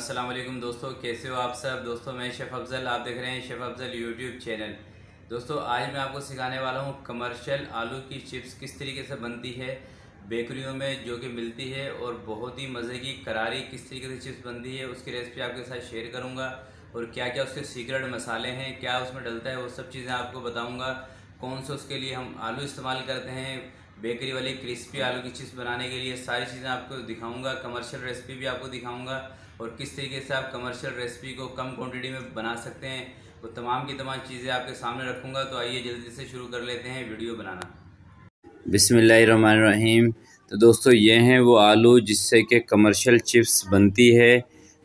अस्सलाम वालेकुम दोस्तों, कैसे हो आप सब। दोस्तों मैं शेफ़ अफजल, आप देख रहे हैं शेफ़ अफजल यूट्यूब चैनल। दोस्तों आज मैं आपको सिखाने वाला हूँ कमर्शियल आलू की चिप्स किस तरीके से बनती है बेकरियों में जो कि मिलती है, और बहुत ही मज़े की करारी किस तरीके से चिप्स बनती है उसकी रेसिपी आपके साथ शेयर करूँगा। और क्या क्या उसके सीक्रेट मसाले हैं, क्या उसमें डलता है, वो सब चीज़ें आपको बताऊँगा। कौन से उसके लिए हम आलू इस्तेमाल करते हैं बेकरी वाली क्रिस्पी आलू की चिप्स बनाने के लिए, सारी चीज़ें आपको दिखाऊंगा। कमर्शियल रेसिपी भी आपको दिखाऊंगा और किस तरीके से आप कमर्शियल रेसिपी को कम क्वांटिटी में बना सकते हैं, वो तमाम की तमाम चीज़ें आपके सामने रखूंगा। तो आइए जल्दी से शुरू कर लेते हैं वीडियो बनाना। बिस्मिल्लाहिर्रहमानिर्रहीम। तो दोस्तों ये हैं वो आलू जिससे कि कमर्शियल चिप्स बनती है।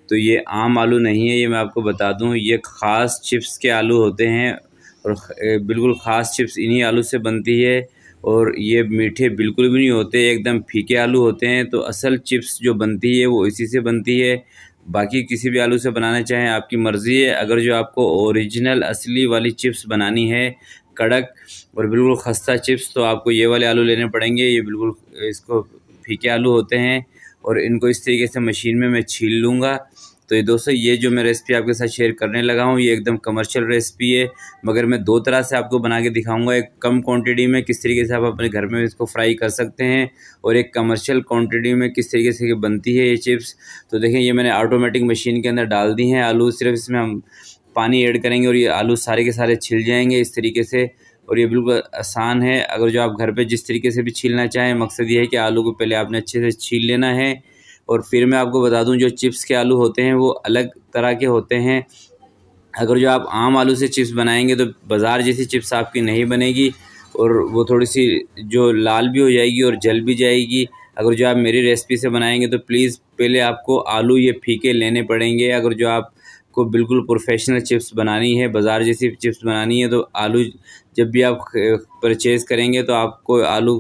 तो ये आम आलू नहीं है, ये मैं आपको बता दूं, ये ख़ास चिप्स के आलू होते हैं और बिल्कुल ख़ास चिप्स इन्हीं आलू से बनती है। और ये मीठे बिल्कुल भी नहीं होते, एकदम फीके आलू होते हैं। तो असल चिप्स जो बनती है वो इसी से बनती है। बाकी किसी भी आलू से बनाना चाहें आपकी मर्ज़ी है। अगर जो आपको ओरिजिनल असली वाली चिप्स बनानी है, कड़क और बिल्कुल खस्ता चिप्स, तो आपको ये वाले आलू लेने पड़ेंगे। ये बिल्कुल इसको फीके आलू होते हैं और इनको इस तरीके से मशीन में मैं छील लूँगा। तो ये दोस्तों ये जो मैं रेसिपी आपके साथ शेयर करने लगा हूँ ये एकदम कमर्शियल रेसिपी है, मगर मैं दो तरह से आपको बना के दिखाऊंगा। एक कम क्वांटिटी में किस तरीके से आप अपने घर में इसको फ्राई कर सकते हैं, और एक कमर्शियल क्वांटिटी में किस तरीके से बनती है ये चिप्स। तो देखें ये मैंने ऑटोमेटिक मशीन के अंदर डाल दी हैं आलू। सिर्फ इसमें हम पानी ऐड करेंगे और ये आलू सारे के सारे छिल जाएंगे इस तरीके से। और ये बिल्कुल आसान है। अगर जो आप घर पे जिस तरीके से भी छीलना चाहें, मकसद ये है कि आलू को पहले आपने अच्छे से छील लेना है। और फिर मैं आपको बता दूं, जो चिप्स के आलू होते हैं वो अलग तरह के होते हैं। अगर जो आप आम आलू से चिप्स बनाएंगे तो बाज़ार जैसी चिप्स आपकी नहीं बनेगी, और वो थोड़ी सी जो लाल भी हो जाएगी और जल भी जाएगी। अगर जो आप मेरी रेसिपी से बनाएंगे तो प्लीज़ पहले आपको आलू ये फीके लेने पड़ेंगे। अगर जो आपको बिल्कुल प्रोफेशनल चिप्स बनानी है, बाज़ार जैसी चिप्स बनानी है, तो आलू जब भी आप परचेज़ करेंगे तो आपको आलू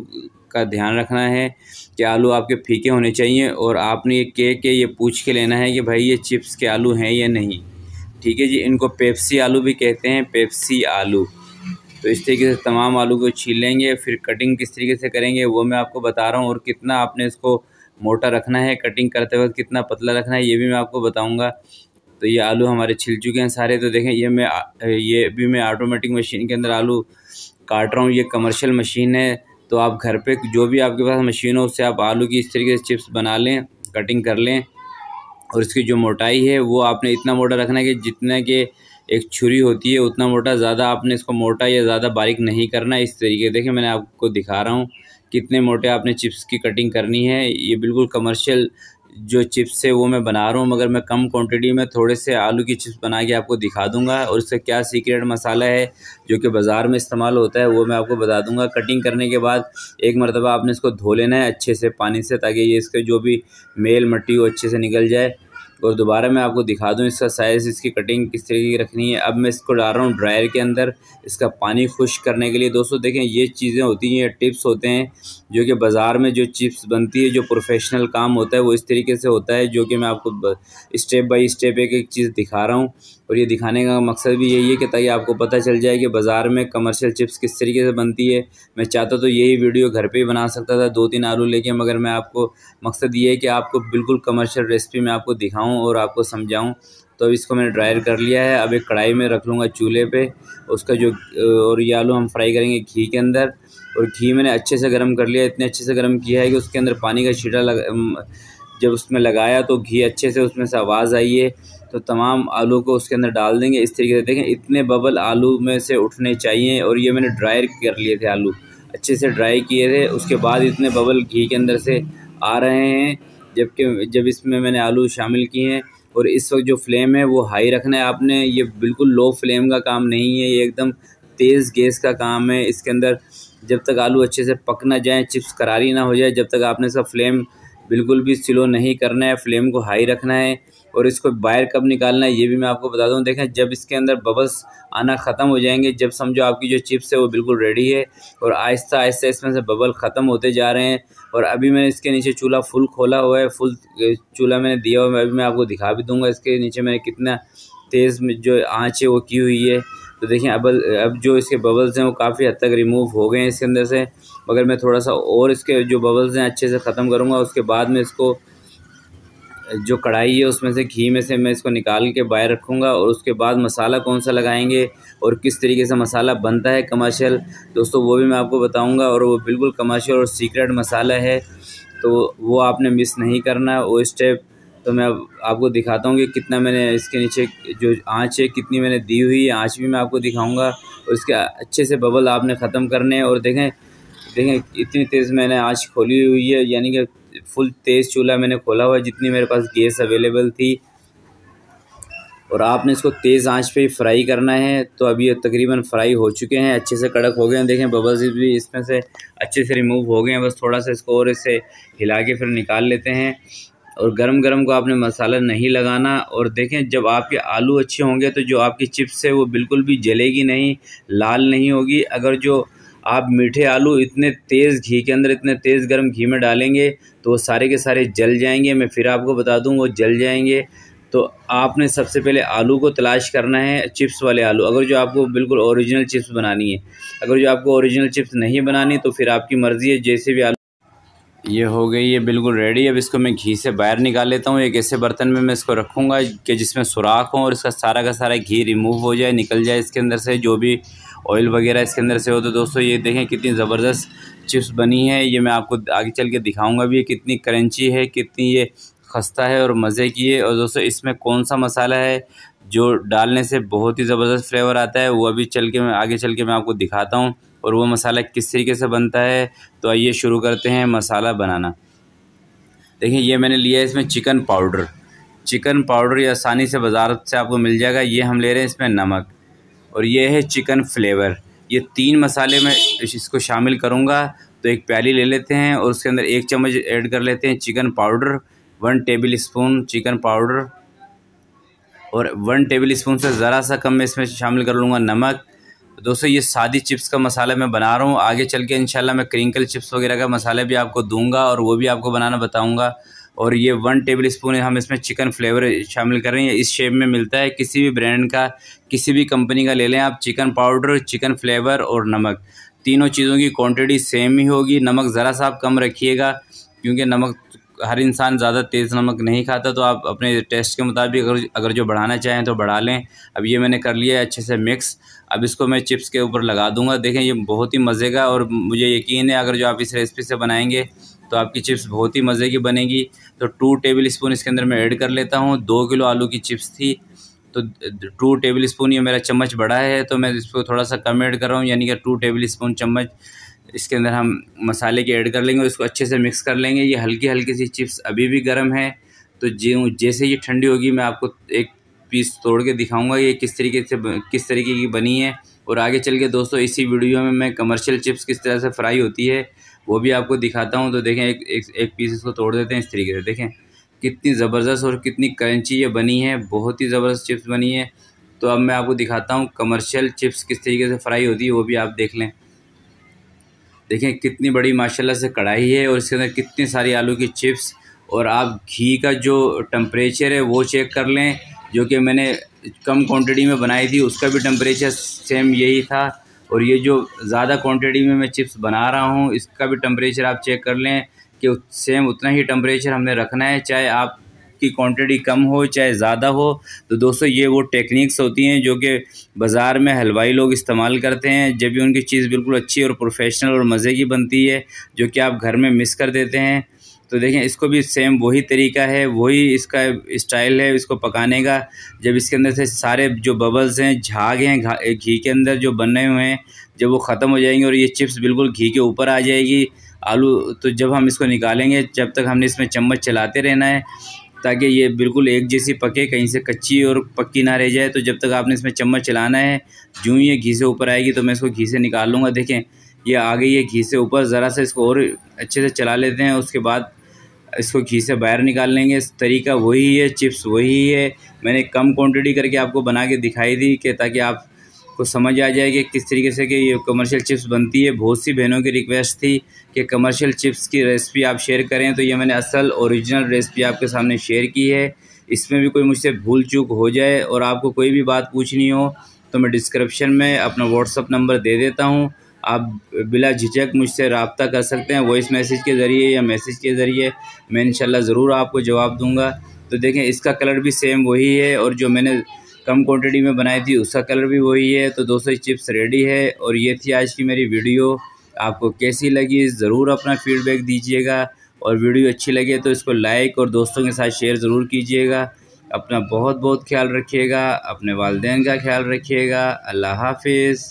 का ध्यान रखना है कि आलू आपके फीके होने चाहिए। और आपने ये पूछ के लेना है कि भाई ये चिप्स के आलू हैं या नहीं। ठीक है जी। इनको पेप्सी आलू भी कहते हैं, पेप्सी आलू। तो इस तरीके से तमाम आलू को छील लेंगे। फिर कटिंग किस तरीके से करेंगे वो मैं आपको बता रहा हूँ, और कितना आपने इसको मोटा रखना है कटिंग करते वक्त, कितना पतला रखना है ये भी मैं आपको बताऊँगा। तो ये आलू हमारे छिल चुके हैं सारे। तो देखें ये भी मैं ऑटोमेटिक मशीन के अंदर आलू काट रहा हूँ। ये कमर्शियल मशीन है, तो आप घर पे जो भी आपके पास मशीन हो उससे आप आलू की इस तरीके से चिप्स बना लें, कटिंग कर लें। और इसकी जो मोटाई है वो आपने इतना मोटा रखना है कि जितना कि एक छुरी होती है उतना मोटा, ज़्यादा आपने इसको मोटा या ज़्यादा बारीक नहीं करना। इस तरीके देखिए मैंने आपको दिखा रहा हूँ कितने मोटे आपने चिप्स की कटिंग करनी है। ये बिल्कुल कमर्शियल जो चिप्स है वो मैं बना रहा हूँ, मगर मैं कम क्वांटिटी में थोड़े से आलू की चिप्स बना के आपको दिखा दूंगा। और इसका क्या सीक्रेट मसाला है जो कि बाज़ार में इस्तेमाल होता है वो मैं आपको बता दूंगा। कटिंग करने के बाद एक मरतबा आपने इसको धो लेना है अच्छे से पानी से, ताकि ये इसके जो भी मेल मट्टी वो अच्छे से निकल जाए। और दोबारा मैं आपको दिखा दूं इसका साइज़, इसकी कटिंग किस तरीके की रखनी है। अब मैं इसको डाल रहा हूँ ड्रायर के अंदर, इसका पानी खुश्क करने के लिए। दोस्तों देखें ये चीज़ें होती हैं, ये टिप्स होते हैं जो कि बाज़ार में जो चिप्स बनती है, जो प्रोफेशनल काम होता है वो इस तरीके से होता है, जो कि मैं आपको स्टेप बाय स्टेप एक एक चीज़ दिखा रहा हूँ। और ये दिखाने का मकसद भी यही है कि ताकि आपको पता चल जाए कि बाज़ार में कमर्शियल चिप्स किस तरीके से बनती है। मैं चाहता तो यही वीडियो घर पे ही बना सकता था 2-3 आलू लेके, मगर मैं आपको मकसद ये है कि आपको बिल्कुल कमर्शियल रेसिपी मैं आपको दिखाऊं और आपको समझाऊं। तो इसको मैंने ड्रायर कर लिया है। अब एक कढ़ाई में रख लूँगा चूल्हे पे उसका जो, और ये आलू हम फ्राई करेंगे घी के अंदर। और घी मैंने अच्छे से गर्म कर लिया, इतने अच्छे से गर्म किया है कि उसके अंदर पानी का छींटा जब उसमें लगाया तो घी अच्छे से उसमें से आवाज़ आई है। तो तमाम आलू को उसके अंदर डाल देंगे इस तरीके से। देखें इतने बबल आलू में से उठने चाहिए। और ये मैंने ड्रायर कर लिए थे आलू, अच्छे से ड्राई किए थे, उसके बाद इतने बबल घी के अंदर से आ रहे हैं जबकि जब इसमें मैंने आलू शामिल किए हैं। और इस वक्त जो फ्लेम है वो हाई रखना है आपने, ये बिल्कुल लो फ्लेम का काम नहीं है, ये एकदम तेज़ गैस का काम है। इसके अंदर जब तक आलू अच्छे से पक ना जाए, चिप्स करारी ना हो जाए, जब तक आपने इसका फ्लेम बिल्कुल भी स्लो नहीं करना है, फ्लेम को हाई रखना है। और इसको बाहर कब निकालना है ये भी मैं आपको बता दूं। देखें जब इसके अंदर बबल्स आना ख़त्म हो जाएंगे, जब समझो आपकी जो चिप्स है वो बिल्कुल रेडी है, और आहिस्ता आहिस्ता इसमें से बबल ख़त्म होते जा रहे हैं। और अभी मैंने इसके नीचे चूल्हा फुल खोला हुआ है, फुल चूल्हा मैंने दिया हुआ है। अभी मैं आपको दिखा भी दूँगा इसके नीचे मैंने कितना तेज़ जो आँच है वो की हुई है। तो देखिए अब जो इसके बबल्स हैं वो काफ़ी हद तक रिमूव हो गए हैं इसके अंदर से, मगर मैं थोड़ा सा और इसके जो बबल्स हैं अच्छे से ख़त्म करूँगा। उसके बाद में इसको जो कढ़ाई है उसमें से घी में से मैं इसको निकाल के बाहर रखूँगा और उसके बाद मसाला कौन सा लगाएंगे और किस तरीके से मसाला बनता है कमर्शियल दोस्तों वो भी मैं आपको बताऊंगा। और वो बिल्कुल कमर्शियल और सीक्रेट मसाला है, तो वो आपने मिस नहीं करना वो स्टेप। तो मैं अब आपको दिखाता हूँ कि कितना मैंने इसके नीचे जो आँच है कितनी मैंने दी हुई है, आँच भी मैं आपको दिखाऊँगा। और इसके अच्छे से बबल आपने ख़त्म करने हैं। और देखें इतनी तेज़ मैंने आँच खोली हुई है, यानी कि फुल तेज़ चूल्हा मैंने खोला हुआ है जितनी मेरे पास गैस अवेलेबल थी। और आपने इसको तेज़ आंच पे फ्राई करना है। तो अभी ये तकरीबन फ्राई हो चुके हैं, अच्छे से कड़क हो गए हैं। देखें बबल्स भी इसमें से अच्छे से रिमूव हो गए हैं, बस थोड़ा सा इसको और इसे हिला के फिर निकाल लेते हैं। और गरम गरम को आपने मसाला नहीं लगाना। और देखें जब आपके आलू अच्छे होंगे तो जो आपकी चिप्स है वो बिल्कुल भी जलेगी नहीं, लाल नहीं होगी। अगर जो आप मीठे आलू इतने तेज़ घी के अंदर, इतने तेज़ गर्म घी में डालेंगे तो वो सारे के सारे जल जाएंगे। मैं फिर आपको बता दूं वो जल जाएंगे। तो आपने सबसे पहले आलू को तलाश करना है, चिप्स वाले आलू। अगर जो आपको बिल्कुल ओरिजिनल चिप्स बनानी है, अगर जो आपको ओरिजिनल चिप्स नहीं बनानी तो फिर आपकी मर्ज़ी है, जैसे भी आलू। ये हो गई है बिल्कुल रेडी। अब इसको मैं घी से बाहर निकाल लेता हूँ। एक ऐसे बर्तन में मैं इसको रखूँगा कि जिसमें सुराख हो और इसका सारा का सारा घी रिमूव हो जाए, निकल जाए इसके अंदर से जो भी ऑयल वगैरह इसके अंदर से हो। तो दोस्तों ये देखें कितनी ज़बरदस्त चिप्स बनी है। ये मैं आपको आगे चल के दिखाऊंगा भी, कितनी क्रंची है, कितनी ये खस्ता है और मज़े की है। और दोस्तों इसमें कौन सा मसाला है जो डालने से बहुत ही ज़बरदस्त फ्लेवर आता है, वो अभी चल के मैं आगे चल के मैं आपको दिखाता हूँ। और वो मसाला किस तरीके से बनता है। तो आइए शुरू करते हैं मसाला बनाना। देखिए ये मैंने लिया है इसमें चिकन पाउडर। चिकन पाउडर ये आसानी से बाज़ार से आपको मिल जाएगा। ये हम ले रहे हैं इसमें नमक, और ये है चिकन फ्लेवर। ये 3 मसाले मैं इसको शामिल करूँगा। तो एक प्याली ले लेते हैं और उसके अंदर 1 चम्मच ऐड कर लेते हैं chicken powder, 1 table spoon chicken powder, और 1 टेबल स्पून से ज़रा सा कम मैं इसमें शामिल कर लूँगा नमक। दोस्तों ये सादी चिप्स का मसाला मैं बना रहा हूँ। आगे चल के इंशाल्लाह मैं क्रिंकल चिप्स वगैरह का मसाला भी आपको दूंगा और वो भी आपको बनाना बताऊंगा। और ये 1 टेबल स्पून हम इसमें चिकन फ्लेवर शामिल कर रहे हैं। इस शेप में मिलता है, किसी भी ब्रांड का, किसी भी कंपनी का ले लें आप। चिकन पाउडर, चिकन फ्लेवर और नमक, तीनों चीज़ों की क्वांटिटी सेम ही होगी। नमक ज़रा सा आप कम रखिएगा, क्योंकि नमक हर इंसान ज़्यादा तेज़ नमक नहीं खाता। तो आप अपने टेस्ट के मुताबिक अगर जो बढ़ाना चाहें तो बढ़ा लें। अब ये मैंने कर लिया है अच्छे से मिक्स। अब इसको मैं चिप्स के ऊपर लगा दूंगा। देखें ये बहुत ही मज़े का, और मुझे यकीन है अगर जो आप इस रेसिपी से बनाएंगे तो आपकी चिप्स बहुत ही मज़े की बनेगी। तो 2 टेबल स्पून इसके अंदर मैं ऐड कर लेता हूँ। 2 किलो आलू की चिप्स थी तो 2 टेबल स्पून, ये मेरा चम्मच बड़ा है तो मैं इसको थोड़ा सा कम ऐड कर रहा हूँ, यानी कि 2 टेबल स्पून चम्मच इसके अंदर हम मसाले के ऐड कर लेंगे और इसको अच्छे से मिक्स कर लेंगे। ये हल्की हल्की सी चिप्स अभी भी गर्म है, तो जैसे ये ठंडी होगी मैं आपको एक पीस तोड़ के दिखाऊंगा ये किस तरीके की बनी है। और आगे चल के दोस्तों इसी वीडियो में मैं कमर्शियल चिप्स किस तरह से फ्राई होती है वो भी आपको दिखाता हूँ। तो देखें एक पीस इसको तोड़ देते हैं इस तरीके से। देखें कितनी ज़बरदस्त और कितनी क्रंची ये बनी है, बहुत ही ज़बरदस्त चिप्स बनी है। तो अब मैं आपको दिखाता हूँ कमर्शियल चिप्स किस तरीके से फ्राई होती है, वो भी आप देख लें। देखें कितनी बड़ी माशाल्लाह से कढ़ाई है और इसके अंदर कितनी सारी आलू की चिप्स। और आप घी का जो टेम्परेचर है वो चेक कर लें, जो कि मैंने कम क्वांटिटी में बनाई थी उसका भी टेम्परेचर सेम यही था। और ये जो ज़्यादा क्वांटिटी में मैं चिप्स बना रहा हूँ इसका भी टेम्परेचर आप चेक कर लें कि सेम उतना ही टेम्परेचर हमने रखना है, चाहे आप की क्वांटिटी कम हो चाहे ज़्यादा हो। तो दोस्तों ये वो टेक्निक्स होती हैं जो कि बाज़ार में हलवाई लोग इस्तेमाल करते हैं, जब भी उनकी चीज़ बिल्कुल अच्छी और प्रोफेशनल और मज़े की बनती है, जो कि आप घर में मिस कर देते हैं। तो देखें इसको भी सेम वही तरीका है, वही इसका स्टाइल है इसको पकाने का। जब इसके अंदर से सारे जो बबल्स हैं, झाग हैं घी के अंदर जो बने हुए हैं, जब वो ख़त्म हो जाएंगे और ये चिप्स बिल्कुल घी के ऊपर आ जाएगी आलू, तो जब हम इसको निकालेंगे जब तक हमने इसमें चम्मच चलाते रहना है ताकि ये बिल्कुल एक जैसी पके, कहीं से कच्ची और पक्की ना रह जाए। तो जब तक आपने इसमें चम्मच चलाना है, यूँ ही ये घी से ऊपर आएगी तो मैं इसको घी से निकाल लूँगा। देखें ये आ गई है घी से ऊपर, ज़रा सा इसको और अच्छे से चला लेते हैं, उसके बाद इसको घी से बाहर निकाल लेंगे। इस तरीका वही है, चिप्स वही है। मैंने कम क्वांटिटी करके आपको बना के दिखाई दी कि ताकि आपको समझ आ जाए कि किस तरीके से कि ये कमर्शियल चिप्स बनती है। बहुत सी बहनों की रिक्वेस्ट थी कि कमर्शियल चिप्स की रेसिपी आप शेयर करें, तो ये मैंने असल ओरिजिनल रेसिपी आपके सामने शेयर की है। इसमें भी कोई मुझसे भूल चूक हो जाए और आपको कोई भी बात पूछनी हो तो मैं डिस्क्रिप्शन में अपना व्हाट्सअप नंबर दे देता हूँ, आप बिला झिझक मुझसे रब्ता कर सकते हैं, वॉइस मैसेज के ज़रिए या मैसेज के ज़रिए। मैं इंशाल्लाह ज़रूर आपको जवाब दूंगा। तो देखें इसका कलर भी सेम वही है, और जो मैंने कम क्वांटिटी में बनाई थी उसका कलर भी वही है। तो दोस्तों ये चिप्स रेडी है, और ये थी आज की मेरी वीडियो। आपको कैसी लगी ज़रूर अपना फीडबैक दीजिएगा, और वीडियो अच्छी लगे तो इसको लाइक और दोस्तों के साथ शेयर ज़रूर कीजिएगा। अपना बहुत बहुत ख्याल रखिएगा, अपने वालिदैन का ख्याल रखिएगा। अल्लाह हाफिज़।